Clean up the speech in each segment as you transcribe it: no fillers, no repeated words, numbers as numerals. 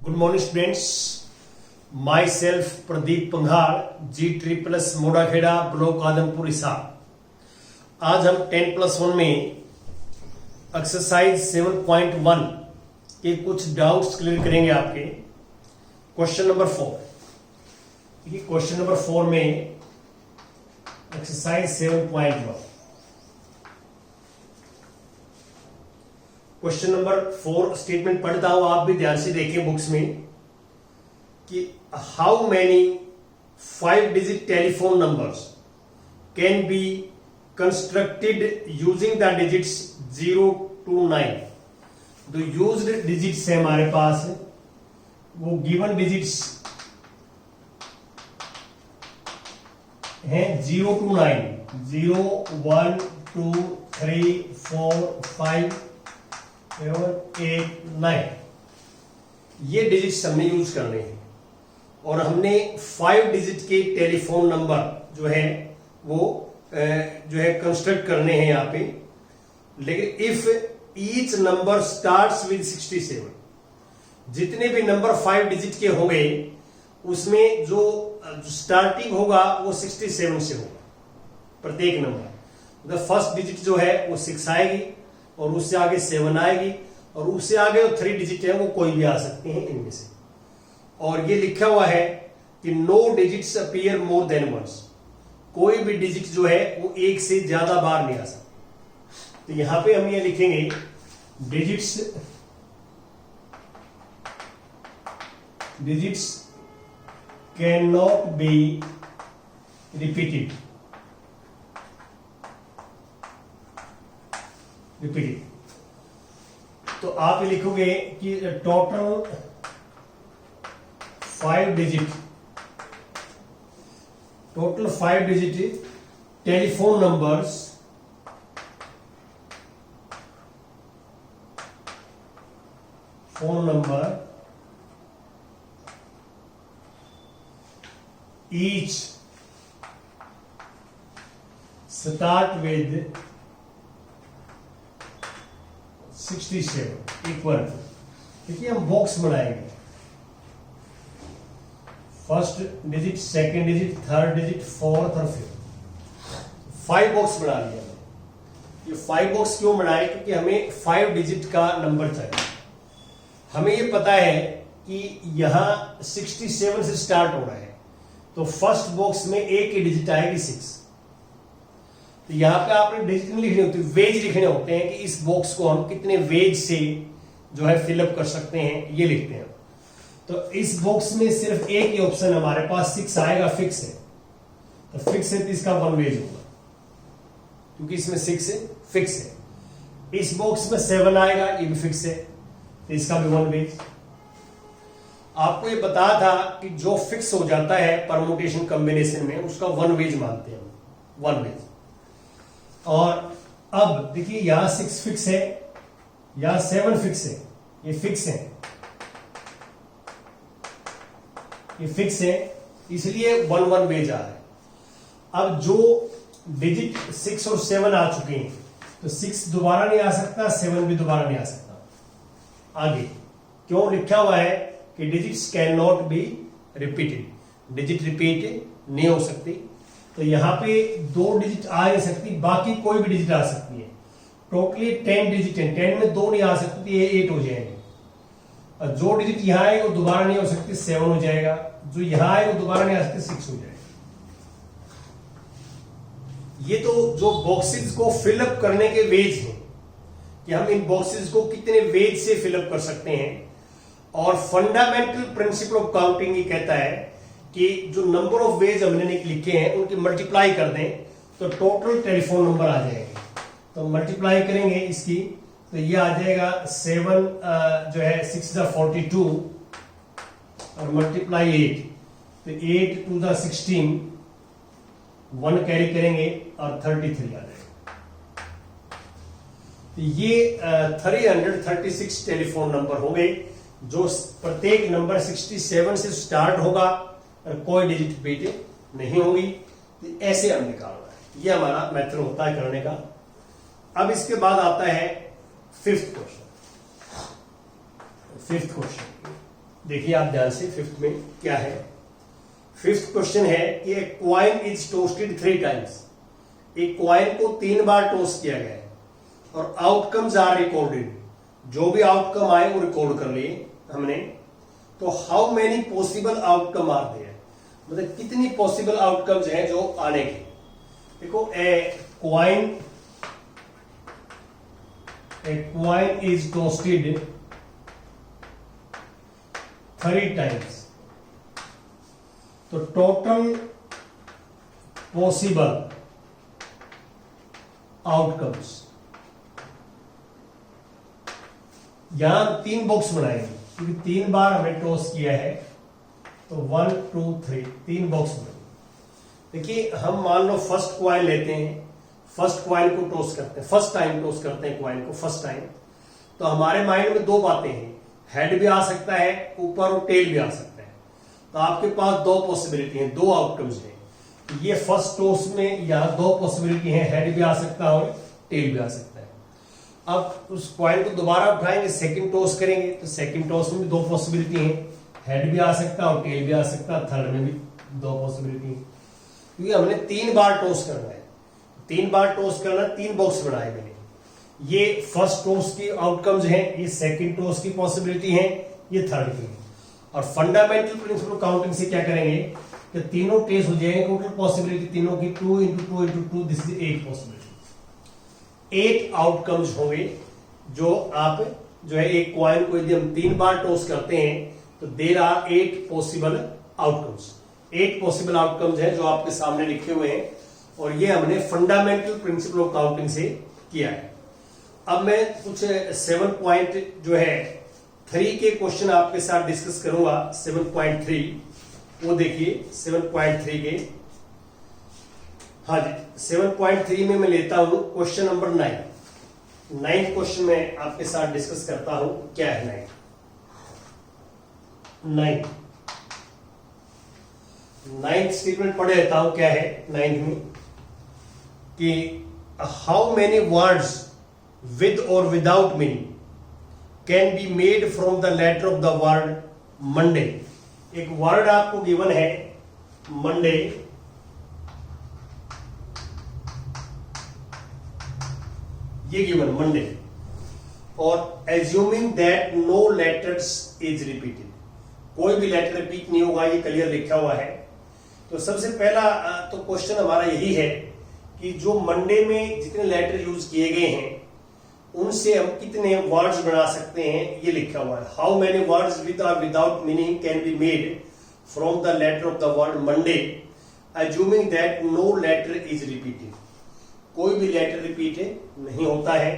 Good morning students. Myself Pradeep Panghar, G++ Modakheda block Adampur Hisar. आज हम 10+1 में एक्सरसाइज 7.1 के कुछ डाउट्स क्लियर करेंगे आपके। क्वेश्चन नंबर 4, क्वेश्चन नंबर 4 में एक्सरसाइज 7.1 क्वेश्चन नंबर 4 स्टेटमेंट पढ़ता हूं, आप भी ध्यान से देखें बुक्स में कि how many 5 digit telephone numbers can be constructed using the digits 0 to 9। जो यूज्ड डिजिट्स है हमारे पास, वो गिवन डिजिट्स हैं 0 to 9, 0 1 2 3 4 5 7 8 9 ये डिजिट्स हमने यूज करने हैं और हमने 5 डिजिट के टेलीफोन नंबर जो है वो जो है कंस्ट्रक्ट करने हैं यहाँ पे। लेकिन if each number starts with 67, जितने भी नंबर 5 डिजिट के होंगे उसमें जो स्टार्टिंग होगा वो 67 से होगा प्रत्येक नंबर। फर्स्ट डिजिट जो है वो 6 आएगी और उससे आगे 7 आएगी और उससे आगे जो 3 डिजिट है वो कोई भी आ सकते हैं इनमें से। और ये लिखा हुआ है कि no digits appear more than once, कोई भी डिजिट जो है वो एक से ज्यादा बार नहीं आ सकता। तो यहां पे हम ये लिखेंगे digits can not be repeated. तो आप ये लिखोगे कि total 5 digit telephone numbers each start with 67 equal. देखिए हम बॉक्स बनाएंगे, first digit, second digit, third digit, fourth और फिफ्थ। 5 बॉक्स बना लिया हमने। ये 5 बॉक्स क्यों बनाए? क्योंकि हमें 5 डिजिट का नंबर चाहिए। हमें ये पता है कि यहां 67 से स्टार्ट हो रहा है, तो फर्स्ट बॉक्स में एक ही डिजिट आएगी 6। तो यहां पे आपने डिजिट नहीं लिखने होते, वेज लिखने होते हैं कि इस बॉक्स को हम कितने वेज से जो है फिलअप कर सकते हैं, ये लिखते हैं। तो इस बॉक्स में सिर्फ एक ही ऑप्शन हमारे पास 6 आएगा, फिक्स है। तो फिक्स है तो इसका 1 वेज होगा क्योंकि इसमें 6 है, फिक्स है। इस बॉक्स में 7 आएगा, ये भी फिक्स है, तो इसका भी 1 वेज। आपको ये बता था कि जो फिक्स हो जाता है परमुटेशन कॉम्बिनेशन में उसका 1 वेज मानते हैं हम, 1 वेज। और अब देखिए यहां 6 फिक्स है, यहां 7 फिक्स है, ये फिक्स है, ये फिक्स है, इसलिए 1 वेज आ रहा है। अब जो डिजिट 6 और 7 आ चुके हैं, तो 6 दोबारा नहीं आ सकता, 7 भी दोबारा नहीं आ सकता आगे। क्यों? लिखा हुआ है कि digits can not be repeated, digit repeat नहीं हो सकती। तो यहां पे 2 डिजिट आ नहीं सकती, बाकी कोई भी डिजिट आ सकती है। टोटली 10 डिजिट है, 10 में 2 नहीं आ सकती, ये 8 हो जाएंगे। और जो डिजिट यहां आएगा वो दोबारा नहीं हो सकती, 7 हो जाएगा। जो यहां आएगा वो दोबारा नहीं आ सकती, 6 हो जाएगा। ये तो जो बॉक्सेस को फिलअप करने के वेज हैं कि हम इन बॉक्सेस को कितने वेज से फिलअप कर सकते हैं। और फंडामेंटल प्रिंसिपल ऑफ काउंटिंग ये कहता है कि जो नंबर ऑफ वेज हमने लिखे हैं उनकी मल्टीप्लाई कर दें तो टोटल टेलीफोन नंबर आ जाएंगे। तो मल्टीप्लाई करेंगे इसकी, तो ये आ जाएगा 7 जो है 6 × 42 और मल्टीप्लाई 8, तो 8 × 16, 1 कैरी करेंगे और 33 आ जाएगा। तो ये 336 टेलीफोन नंबर हो गए, जो प्रत्येक नंबर 67 से स्टार्ट होगा और कोई डिजिट रिपीट नहीं होगी। तो ऐसे हम निकालना है, ये हमारा मेथड होता है करने का। अब इसके बाद आता है फिफ्थ क्वेश्चन। देखिए आप ध्यान से, फिफ्थ में क्या है। फिफ्थ क्वेश्चन है कि ए क्वाइन इज टोस्टेड 3 टाइम्स। एक क्वाइन को 3 बार टोस्ट किया गया है और आउटकम्स आर रिकॉर्डेड। जो भी आउटकम आए वो रिकॉर्ड कर लिए हमने। तो how many possible outcome are there, मतलब कितनी पॉसिबल आउटकम्स हैं जो आने के। देखो a coin is tossed 3 times, तो टोटल पॉसिबल आउटकम्स, यहां 3 बॉक्स बनाएंगे क्योंकि 3 बार हमने टॉस किया है, तो 1 2 3 3 बॉक्स बने। देखिए हम मान लो फर्स्ट क्वाइन लेते हैं, फर्स्ट क्वाइन को टॉस करते हैं, फर्स्ट टाइम टॉस करते हैं क्वाइन को फर्स्ट टाइम। तो हमारे माइंड में 2 बातें हैं, हेड भी आ सकता है ऊपर और टेल भी आ सकता है। तो आपके पास 2 पॉसिबिलिटी हैं, 2 आउटकम्स हैं। ये फर्स्ट टॉस में यहां 2 पॉसिबिलिटी है, हेड भी आ सकता है और टेल भी आ सकता है। अब उस क्वाइन को दोबारा उठाएंगे, सेकंड टॉस करेंगे, तो सेकंड टॉस में भी 2 पॉसिबिलिटी है, हेड भी आ सकता है और टेल भी आ सकता है। थर्ड में भी 2 पॉसिबिलिटी है, क्योंकि हमने 3 बार टॉस करना है। 3 बार टॉस करना, 3 बॉक्स बनाए मैंने। ये फर्स्ट टॉस की आउटकम्स हैं, ये सेकंड टॉस की पॉसिबिलिटी है, ये थर्ड की है। और फंडामेंटल प्रिंसिपल काउंटिंग से क्या करेंगे कि तीनों टेस्ट हो जाएंगे, टोटल पॉसिबिलिटी तीनों की 2 × 2 × 2, दिस इज 8 पॉसिबिलिटी। 8 आउटकम्स होंगे जो आप जो है एक क्वाइन को यदि हम 3 बार टॉस करते हैं तो there are 8 possible outcomes. 8 possible outcomes हैं जो आपके सामने लिखे हुए हैं, और ये हमने फंडामेंटल प्रिंसिपल ऑफ काउंटिंग से किया है। अब मैं कुछ 7 पॉइंट जो है 3 के क्वेश्चन आपके साथ डिस्कस करूंगा। 7.3 वो देखिए, 7.3 के, हाँ जी 7.3 में मैं लेता हूं क्वेश्चन नंबर 9। 9 क्वेश्चन में आपके साथ डिस्कस करता हूं। क्या है 9th स्टेटमेंट पढ़े रहता हूं। क्या है 9th में कि how many words with or without meaning can be made from the letter of the word Monday। एक वर्ड आपको गिवन है मंडे, ये गिवन मंडे, और assuming that no letters is repeated, कोई भी लेटर रिपीट नहीं होगा, ये क्लियर लिखा हुआ है। तो सबसे पहला तो क्वेश्चन हमारा यही है कि जो मंडे में जितने लेटर यूज किए गए हैं उनसे हम कितने वर्ड्स बना सकते हैं, ये लिखा हुआ है। हाउ मेनी वर्ड्स विद और without meaning can be made from the letter of the word Monday assuming that no letter is repeated, कोई भी लेटर रिपीट नहीं होता है।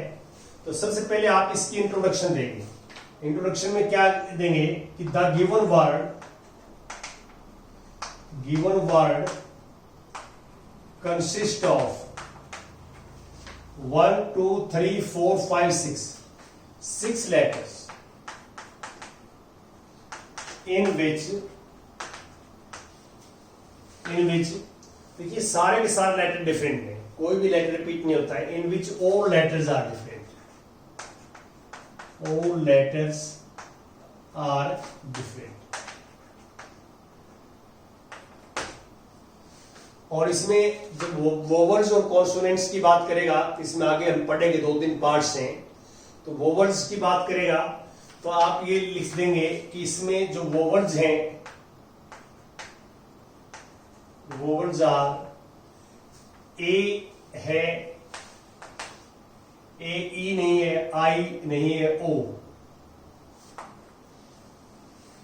तो सबसे पहले आप इसकी इंट्रोडक्शन देंगे। इंट्रोडक्शन में क्या देंगे कि the given word consist of 1 2 3 4 5 6 letters in which देखिए सारे के सारे लेटर डिफरेंट हैं, कोई भी लेटर रिपीट नहीं होता है। In which all letters are different, all letters are different. और इसमें जब वोवल्स और कॉन्सोनेंट्स की बात करेगा, इसमें आगे हम पढ़ेंगे 2-3 पार्ट्स हैं। तो वोवल्स की बात करेगा तो आप ये लिख देंगे कि इसमें जो वोवल्स हैं, वोवल्स आर ए है, ए ई नहीं है, आई नहीं है, ओ,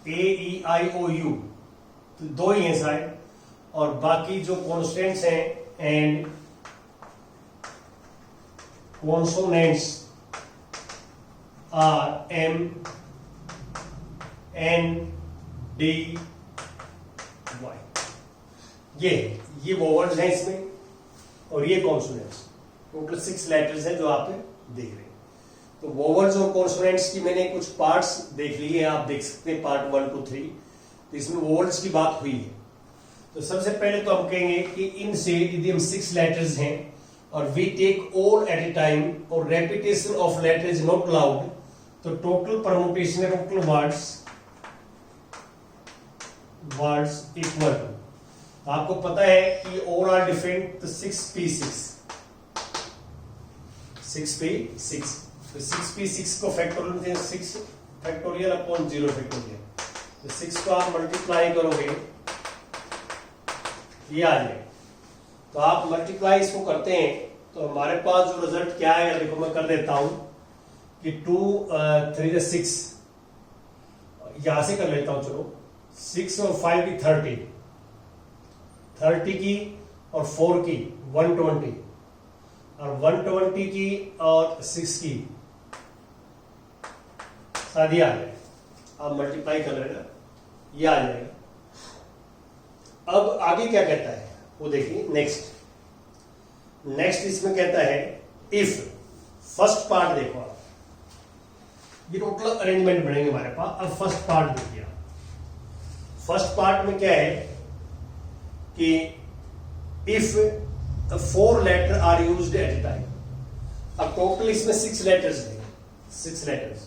ए ई आई ओ यू, तो 2 ही हैं शायद। और बाकी जो कॉन्स्टेंट्स हैं and consonants are M N D Y, ये वोवल्स हैं इसमें, और ये कॉन्सोनेंट्स। टोटल 6 लेटर्स हैं जो आप देख रहे हैं। तो वोवल्स और कॉन्सोनेंट्स की मैंने कुछ पार्ट्स देख लिए हैं, आप देख सकते हैं पार्ट 1 2 3। तो इसमें वोवल्स की बात हुई है। तो सबसे पहले तो हम कहेंगे कि इनसे यदि हम 6 लेटर्स हैं और we take all at a time और repetition of letter is not allowed, तो टोटल परमुटेशन है total words words equal to, आपको पता है कि ऑल आर डिफरेंट, तो 6p6 तो 6p6 को फैक्टोरियल 6 फैक्टोरियल अपॉन 0 फैक्टोरियल, तो 6 को आप मल्टीप्लाई करोगे ये आ जाएगा। तो आप मल्टीप्लाई इसको करते हैं तो हमारे पास जो रिजल्ट क्या है, देखो मैं कर देता हूं कि 2 3 6, यहां से कर लेता हूं, चलो 6 और 5 की 30 की और 4 की 120 और 120 की और 6 की शादी आ जाए, आप मल्टीप्लाई कर लेना ये आ जाएगा। अब आगे क्या कहता है वो देखिए, नेक्स्ट इसमें कहता है इफ, फर्स्ट पार्ट देखो आप, ये टोटल अरेंजमेंट बनेंगे हमारे पास। अब फर्स्ट पार्ट देखिए, फर्स्ट पार्ट में क्या है कि if 4 letter are used at a time, अब टोटल इसमें 6 लेटर्स हैं, 6 लेटर्स,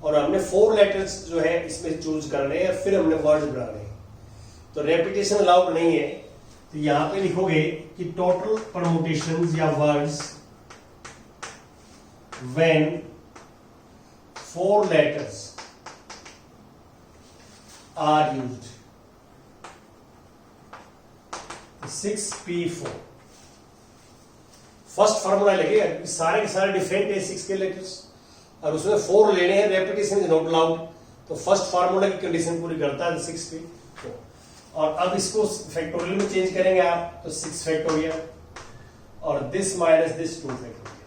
और हमने 4 लेटर्स जो है इसमें चूज करने हैं, फिर हमने वर्ड्स बनाने हैं, तो रेपिटेशन अलाउड नहीं है। तो यहां पे लिखोगे कि टोटल परमुटेशंस या words when 4 letters are used, 6p4 first formula लगे, सारे के सारे डिफरेंट है 6 के लेटर्स और उसमें 4 लेने हैं, रेपिटेशन इज नॉट अलाउड, तो फर्स्ट फार्मूला की कंडीशन पूरी करता है 6p4। और अब इसको फैक्टोरियल में चेंज करेंगे आप, तो 6 फैक्टोरियल और दिस माइनस दिस 2 फैक्टोरियल,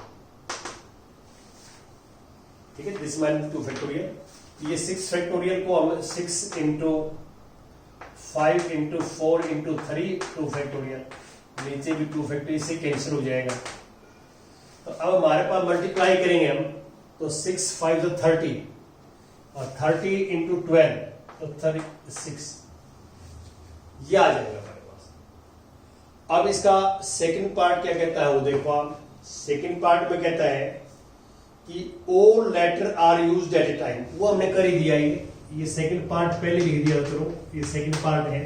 ठीक है, दिस माइनस 2 फैक्टोरियल। ये 6 फैक्टोरियल को हम 6 इंटू 5 इंटू 4 इंटू 3 2 फैक्टोरियल, नीचे भी 2 फैक्टोरियल, इससे कैंसिल हो जाएगा। तो अब हमारे पास मल्टीप्लाई करेंगे हम, तो 6 5 तो 30 और 30 इंटू 12 तो 36, ये आ जाएगा हमारे पास। अब इसका सेकंड पार्ट क्या कहता है वो देखो आप, सेकंड पार्ट में कहता है कि all letter are used at a time, वो हमने कर ही दिया, ये सेकंड पार्ट पहले लिख दिया, चलो ये सेकंड पार्ट है।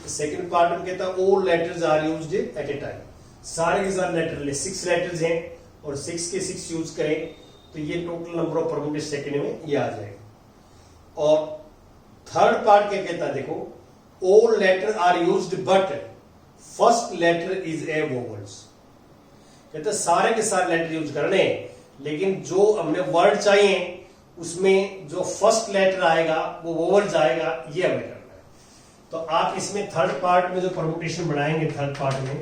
सेकंड पार्ट में कहता है all letters are used at a time, सारे के सारे लेटर ले, 6 लेटर्स हैं और 6 के 6 यूज करें तो ये total number of permutation second में ये आ जाएगा। और थर्ड पार्ट क्या कहता है देखो, all letter are used but first letter is a vowels, कहते सारे के सारे लेटर यूज करने, लेकिन जो हमने वर्ड चाहिए उसमें जो फर्स्ट लेटर आएगा वो वोवल्स आएगा, ये हमें करना है। तो आप इसमें थर्ड पार्ट में जो परमुटेशन बनाएंगे, थर्ड पार्ट में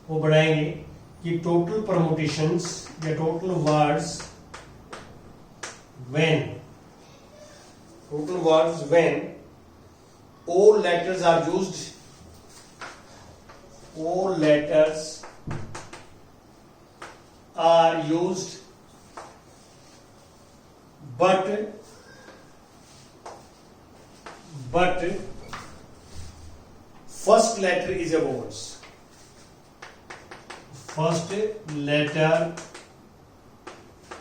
वो बनाएंगे कि टोटल परमुटेशंस या total words when all letters are used, all letters are used but first letter is a vowels, first letter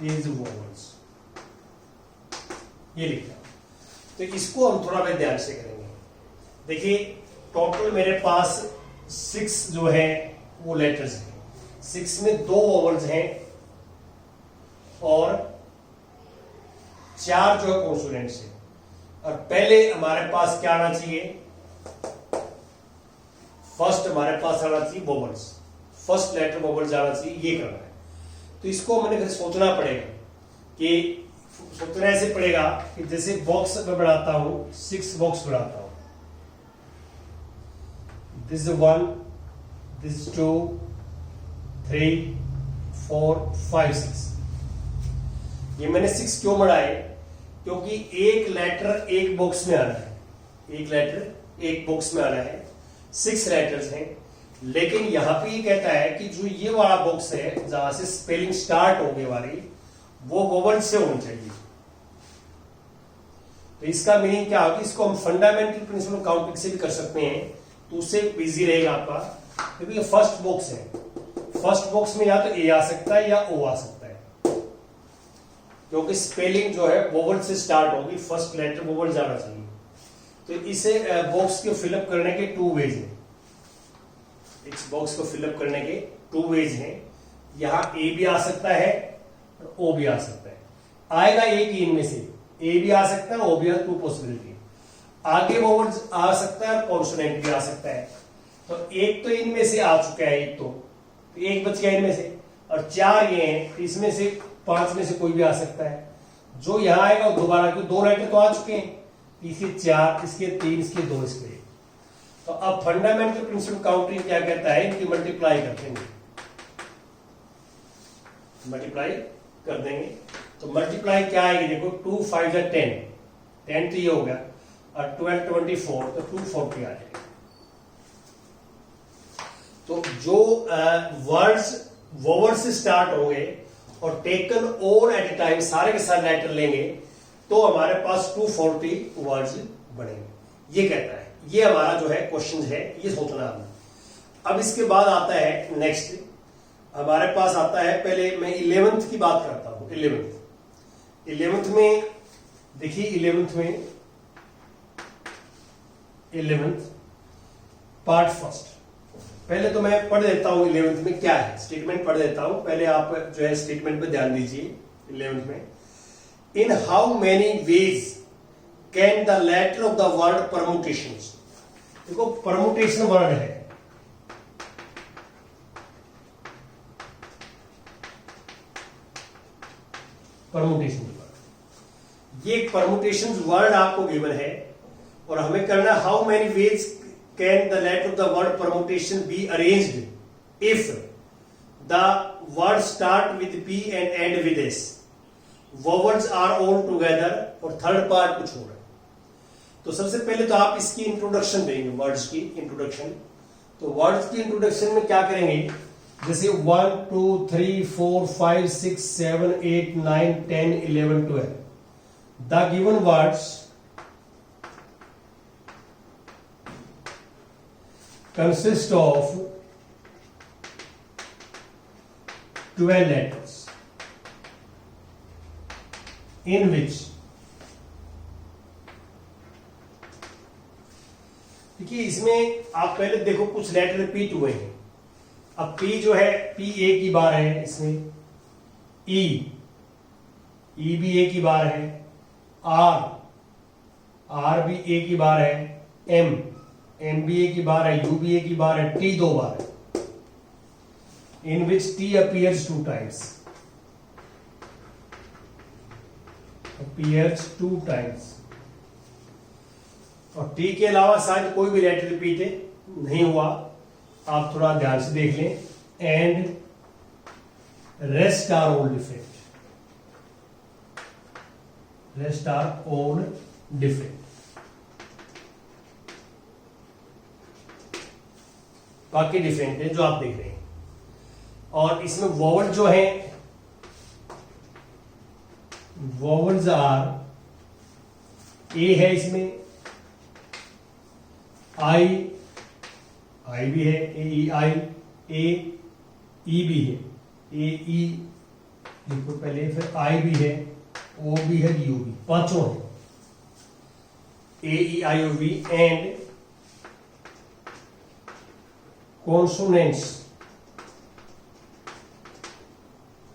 is vowels, ये लिखा। तो इसको हम थोड़ा मैं ध्यान से करेंगे। देखिए टोटल मेरे पास 6 जो है वो लेटर्स हैं, 6 में 2 वोवल्स हैं और 4 जो है कॉन्सोनेंट्स हैं। और पहले हमारे पास क्या आना चाहिए, फर्स्ट हमारे पास आना चाहिए वोवल्स, फर्स्ट लेटर वोवल्स आना चाहिए, ये करना है। तो इसको मैंने फिर सोचना पड़ेगा कि सोचना ऐसे पड़ेगा कि जैसे बॉक्स में बनाता हूं, 6 बॉक्स बनाता हूं, this is 1, this is 2, 3, 4, 5, 6, ये मैंने 6 क्यों बढ़ाए, क्योंकि एक लेटर एक बॉक्स में आना है, एक लेटर एक बॉक्स में आना है, 6 लेटर्स हैं। लेकिन यहां पे ये कहता है कि जो ये वाला बॉक्स है जहां से स्पेलिंग स्टार्ट होने वाली वो वोवल से होनी चाहिए। तो इसका मीनिंग क्या होगी, इसको हम फंडामेंटल प्रिंसिपल काउंटिंग से भी कर सकते हैं, तो उससे इजी रहेगा आपका, क्योंकि ये फर्स्ट बॉक्स है, फर्स्ट बॉक्स में या तो ए आ सकता है या ओ आ सकता है, क्योंकि स्पेलिंग जो है वोवल से स्टार्ट होगी, फर्स्ट लेटर वोवल जाना चाहिए। तो इसे बॉक्स को फिलअप करने के 2 वेज हैं। इस बॉक्स को फिलअप करने के 2 वेज हैं। यहाँ ए भी आ सकता है और ओ भी आ सकता है। आएगा एक ही इनमें से, ए भी आ सकता है, ओ भी, 2 पॉसिबिलिटी। आगे वोवेल्स आ सकता है और कॉन्सोनेंट भी आ सकता है। तो एक तो इनमें से आ चुका है, एक बच गया इनमें से, और 4 ये हैं, इसमें से 5 में से कोई भी आ सकता है। जो यहां आएगा वो दोबारा, क्योंकि 2 लेटर तो आ चुके हैं, इसके 4, इसके 3, इसके 2, इसके 1। तो अब फंडामेंटल प्रिंसिपल काउंटिंग क्या कहता है, इनकी मल्टीप्लाई कर देंगे, मल्टीप्लाई कर देंगे। तो मल्टीप्लाई क्या आएगी, देखो 2 5 जा 10, 10 तो ये हो गया, और 12 24, तो 240 आ जाएगा। तो जो वर्ड्स वोवेल से स्टार्ट हो गए और taken all at a time, सारे के सारे लेटर लेंगे, तो हमारे पास 240 वर्ड्स बनेंगे। ये कहता है, ये हमारा जो है क्वेश्चन है, ये सोचना हमने। अब इसके बाद आता है नेक्स्ट, हमारे पास आता है, पहले मैं 11th की बात करता हूं। 11th में देखिए, 11th पार्ट फर्स्ट, पहले तो मैं पढ़ देता हूं 11th में क्या है, स्टेटमेंट पढ़ देता हूं। पहले आप जो है स्टेटमेंट पे ध्यान दीजिए। 11th में, in how many ways can the letter of the word permutations. देखो परमुटेशन वर्ड है, परमुटेशन वर्ड, ये एक परमुटेशन वर्ड आपको गिवन है और हमें करना है how many veg can the letter of the word permutation be arranged if the word start with P and end with S, vowels are all together, और third part कुछ हो रहा है। तो सबसे पहले तो आप इसकी इंट्रोडक्शन देंगे, वर्ड्स की इंट्रोडक्शन। तो वर्ड्स की इंट्रोडक्शन में क्या करेंगे, जैसे 1 2 3 4 5 6 7 8 9 10 11 12, the given words consist of 12 letters in which, देखिए इसमें आप पहले देखो कुछ लेटर रिपीट हुए हैं। अब P जो है, P एक ही बार है, इसमें E भी एक ही बार है, R भी एक ही बार है, M भी एक ही बार है, U भी एक ही बार है, T 2 बार है, in which T appears 2 times, और T के अलावा शायद कोई भी लेटर रिपीट नहीं हुआ, आप थोड़ा ध्यान से देख लें। And rest are all different, बाकी डिफरेंट है जो आप देख रहे हैं। और इसमें वोवेल जो है, वोवेल्स आर, ए है इसमें, आई भी है, आई, ई भी है, ई लिखो पहले, फिर आई भी है, ओ भी है, यू भी, पांचों है, I O V. And consonants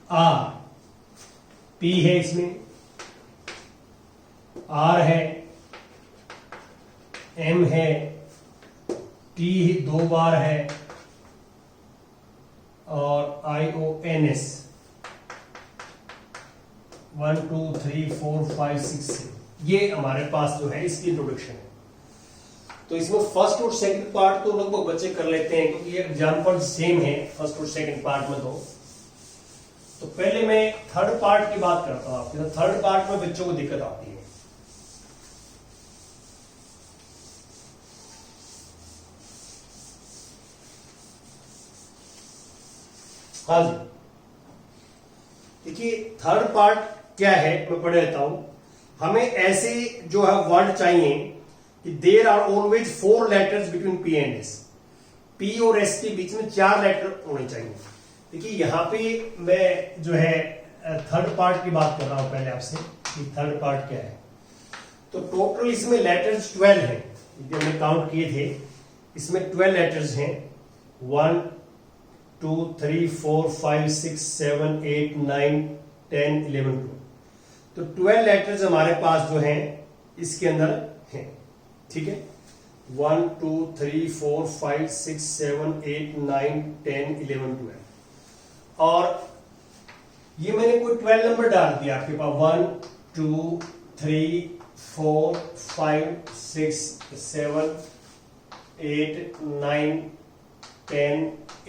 R, P है इसमें, आर है, एम है, टी 2 बार है, और IONS 1 2 3 4 5 6 7, ये हमारे पास जो है इसकी इंट्रोडक्शन है। तो इसमें फर्स्ट और सेकंड पार्ट तो लगभग बच्चे कर लेते हैं, क्योंकि ये एग्जाम्पल सेम है फर्स्ट और सेकंड पार्ट में। तो पहले मैं थर्ड पार्ट की बात करता हूं आपके। थर्ड पार्ट में बच्चों को दिक्कत आती है। हाँ जी, देखिए थर्ड पार्ट क्या है, मैं पढ़ लेता हूं। हमें ऐसे जो है वर्ड चाहिए कि there are always 4 letters between P and S. P और एस के बीच में 4 लेटर होने चाहिए। देखिए यहां पे मैं जो है थर्ड पार्ट की बात कर रहा हूं पहले आपसे कि थर्ड पार्ट क्या है। तो टोटल इसमें लेटर्स 12 है। हमने काउंट किए थे, इसमें 12 लेटर्स हैं, 1 2 3 4 5 6 7 8 9 10 11 12। तो 12 लेटर्स हमारे पास जो हैं इसके अंदर हैं, ठीक है। 1 2 3 4 5 6 7 8 9 10 11 12। और ये मैंने कोई 12 नंबर डाल दिया आपके पास, 1 2 3 4 5 6 7 8 9 10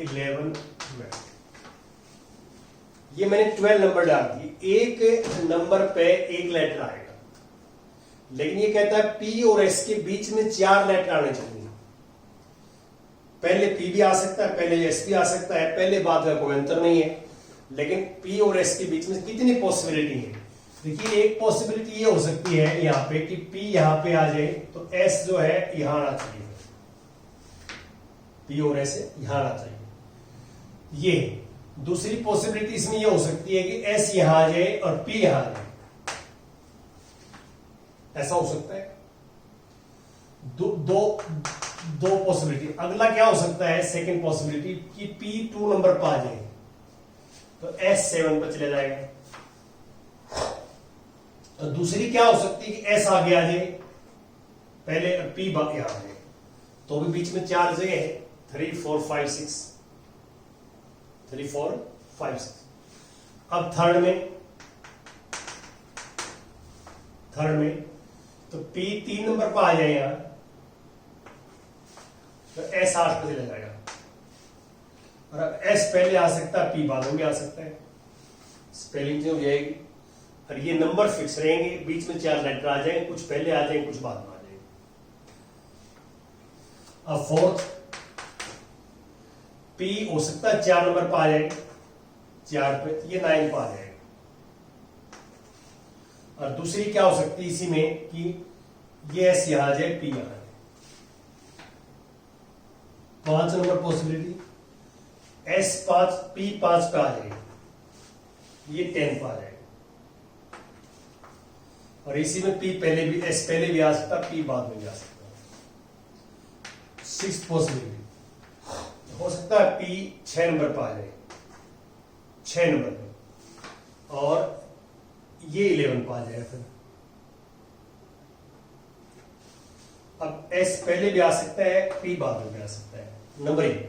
11 12। ये मैंने 12 नंबर डाल दिए। एक नंबर पे एक लेटर आएगा, लेकिन ये कहता है पी और एस के बीच में 4 लेटर आने चाहिए। पहले पी भी आ सकता है, पहले एस भी आ सकता है, पहले बाद का कोई अंतर नहीं है। लेकिन पी और एस के बीच में कितनी पॉसिबिलिटी है? देखिए, एक पॉसिबिलिटी ये हो सकती है यहाँ पे कि पी यहाँ पे आ जाए तो एस जो है यहां आना चाहिए, पी और एस यहां आना चाहिए। ये दूसरी पॉसिबिलिटी इसमें ये हो सकती है कि एस यहां आ जाए और पी यहां आ जाए, ऐसा हो सकता है। दो पॉसिबिलिटी। अगला क्या हो सकता है, सेकंड पॉसिबिलिटी, कि पी 2 नंबर पर आ जाए तो एस 7 पर चले जाएगा। तो दूसरी क्या हो सकती है कि एस आगे आ जाए, पहले पी यहां आ जाए, तो भी बीच में 4 जगह है, 3 4 5 6 3 4 5 6। अब थर्ड में तो पी 3 नंबर पर आ जाए यहां, तो एस 8 पे चला जाएगा। और अब एस पहले आ सकता है, पी बाद में भी आ सकता है, स्पेलिंग हो जाएगी। और ये नंबर फिक्स रहेंगे, बीच में 4 लेटर आ जाएंगे, कुछ पहले आ जाएंगे, कुछ बाद में आ जाएंगे। अब फोर्थ, पी हो सकता है 4 नंबर पर आ जाए, 4 पे, ये 9 पर आ जाएगा। और दूसरी क्या हो सकती है इसी में कि ये एस यहां आ जाए, पी यहां आ जाए। 5 नंबर पॉसिबिलिटी, एस 5 पी 5 पे आ जाएगा, ये 10 पे आ जाएगा। और इसी में पी पहले भी, एस पहले भी आ सकता, पी बाद में भी आ सकता। 6th पॉसिबिलिटी हो सकता है पी 6 नंबर पर आ जाए, 6 नंबर पर, और ये 11 पर आ जाए। फिर अब एस पहले भी आ सकता है, पी बाद में भी आ सकता है, नंबरिंग।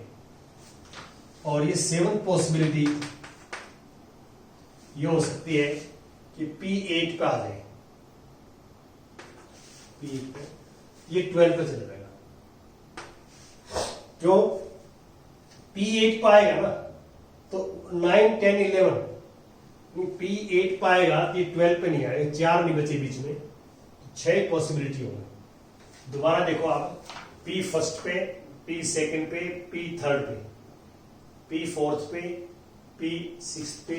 और ये 7th पॉसिबिलिटी ये हो सकती है कि पी 8 पे आ जाए, पी 8 पे, ये 12 पे चला जाएगा। क्यों? पी 8 पाएगा ना, तो 9 10 11, पी 8 पाएगा, ये 12 पे नहीं आएगा, 4 नहीं बचे बीच में, 6 पॉसिबिलिटी होगी। दोबारा देखो आप, पी फर्स्ट पे, पी सेकंड पे, पी थर्ड पे, पी फोर्थ पे, पी सिक्स्थ पे,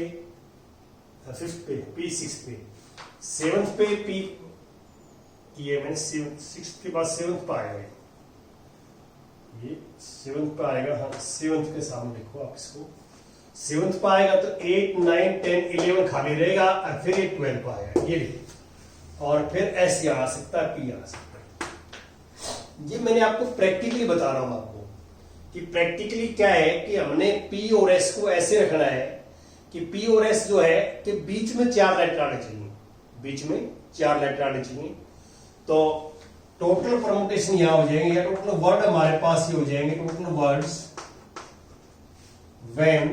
फिफ्थ पे, पी सिक्स्थ पे, 7th पे, पी, ये मैंने 6th के बाद 7th पे आएगा, ये 7th पे आएगा। हाँ, 7th के सामने देखो आप इसको, 7th पे आएगा तो 8 9 10 11 खाली रहेगा, और फिर ये 12 पे आएगा, ये लिखो। और फिर एस यहां आ सकता है, पी आ सकता है। ये मैंने आपको प्रैक्टिकली बता रहा हूं आपको कि प्रैक्टिकली क्या है कि हमने पी और एस को ऐसे रखना है कि पी और एस जो है कि बीच में 4 लेटर आने चाहिए, बीच में 4 लेटर आने चाहिए। तो टोटल परमुटेशन यहां हो जाएंगे, या टोटल वर्ड हमारे पास ही हो जाएंगे, total words when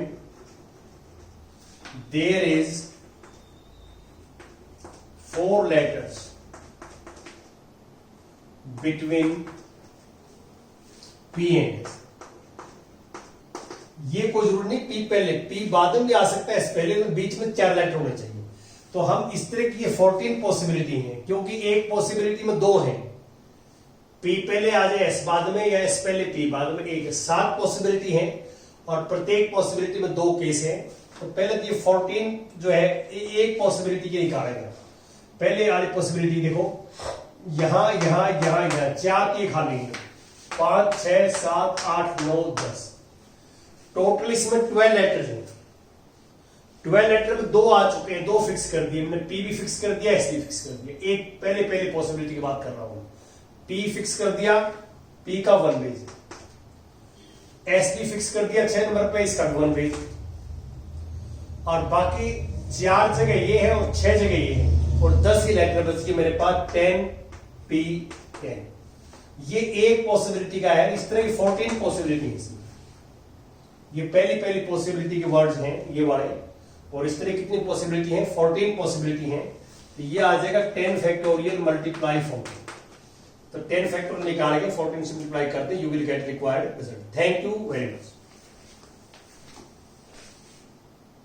there is 4 letters between P and S। ये कोई जरूरी नहीं पी पहले, पी बाद में भी आ सकता है, एस पहले में, बीच में 4 लेटर होने चाहिए। तो हम इस तरह की 14 पॉसिबिलिटी है, क्योंकि एक पॉसिबिलिटी में 2 है, पी पहले आ जाए एस बाद में, या एस पहले पी बाद में, एक 7 पॉसिबिलिटी है, और प्रत्येक पॉसिबिलिटी में 2 केस है। तो पहले तो ये 14 जो है एक पॉसिबिलिटी के निकालेगा। पहले वाली पॉसिबिलिटी देखो, यहां यहां यहां यहां 4 की खाली है, 5 6 7 8 9 10, टोटल इसमें 12 लेटर हैं। 12 लेटर में 2 आ चुके हैं, 2 फिक्स कर दिए, मैंने पी भी फिक्स कर दिया, एस भी फिक्स कर दिया। एक पहले पॉसिबिलिटी की बात कर रहा हूं, P फिक्स कर दिया, P का 1 पेज, S भी फिक्स कर दिया 6 नंबर पे, इसका भी 1 पेज, और बाकी 4 जगह ये है और 6 जगह ये है, और 10 ही लेटर बच गई मेरे पास 10 P 10। ये एक पॉसिबिलिटी का है, इस तरह की 14 पॉसिबिलिटी है इसमें। ये पहली पॉसिबिलिटी के वर्ड्स हैं ये वाले, और इस तरह कितनी पॉसिबिलिटी है, 14 पॉसिबिलिटी है। तो ये आ जाएगा 10 फैक्टोरियल मल्टीप्लाई 14। तो 10 फैक्टोरियल निकाल के 14 से मल्टीप्लाई करते, you will get required result. Thank you very much.